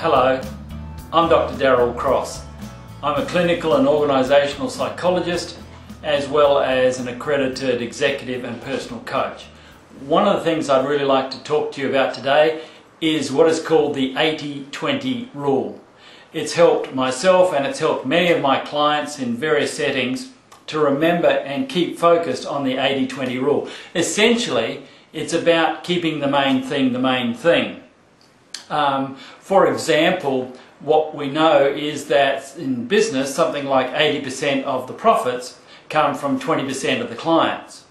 Hello, I'm Dr. Darryl Cross. I'm a clinical and organisational psychologist as well as an accredited executive and personal coach. One of the things I'd really like to talk to you about today is what is called the 80-20 rule. It's helped myself and it's helped many of my clients in various settings to remember and keep focused on the 80-20 rule. Essentially, it's about keeping the main thing the main thing. For example, what we know is that in business, something like 80% of the profits come from 20% of the clients.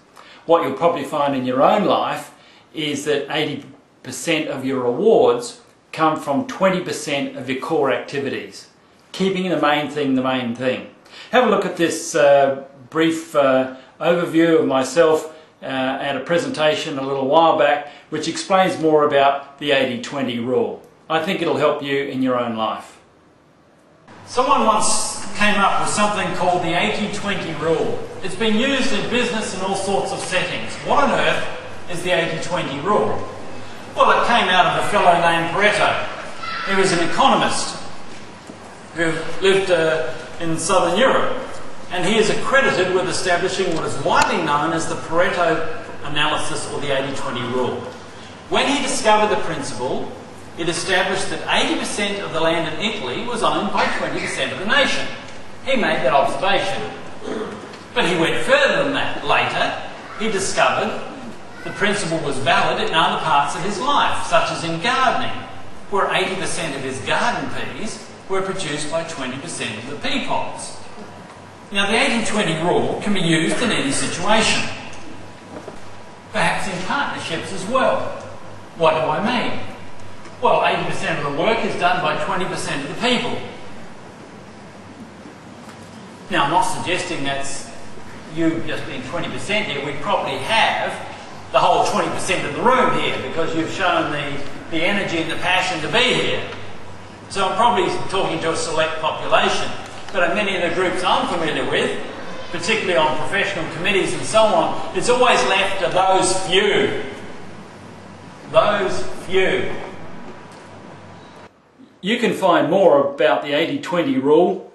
What you'll probably find in your own life is that 80% of your rewards come from 20% of your core activities. Keeping the main thing the main thing. Have a look at this brief overview of myself at a presentation a little while back, which explains more about the 80-20 rule. I think it'll help you in your own life. Someone once came up with something called the 80-20 rule. It's been used in business in all sorts of settings. What on earth is the 80-20 rule? Well, it came out of a fellow named Pareto. He was an economist who lived in southern Europe, and he is accredited with establishing what is widely known as the Pareto analysis, or the 80-20 rule. When he discovered the principle, it established that 80% of the land in Italy was owned by 20% of the nation. He made that observation. But he went further than that. Later, he discovered the principle was valid in other parts of his life, such as in gardening, where 80% of his garden peas were produced by 20% of the pea pods. Now, the 80-20 rule can be used in any situation, perhaps in partnerships as well. What do I mean? Well, 80% of the work is done by 20% of the people. Now, I'm not suggesting that's you just being 20% here. We probably have the whole 20% of the room here because you've shown the energy and the passion to be here. So I'm probably talking to a select population. But in many of the groups I'm familiar with, particularly on professional committees and so on, it's always left to those few. Those few. You can find more about the 80-20 rule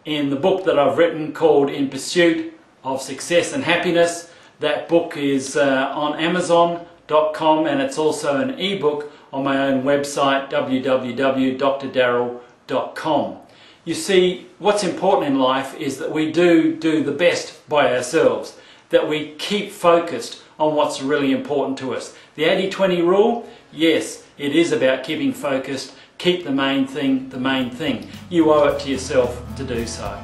in the book that I've written called In Pursuit of Success and Happiness. That book is on Amazon.com, and it's also an ebook on my own website, www.drdarryl.com. You see, what's important in life is that we do the best by ourselves, that we keep focused on what's really important to us. The 80-20 rule, yes, it is about keeping focused. Keep the main thing the main thing. You owe it to yourself to do so.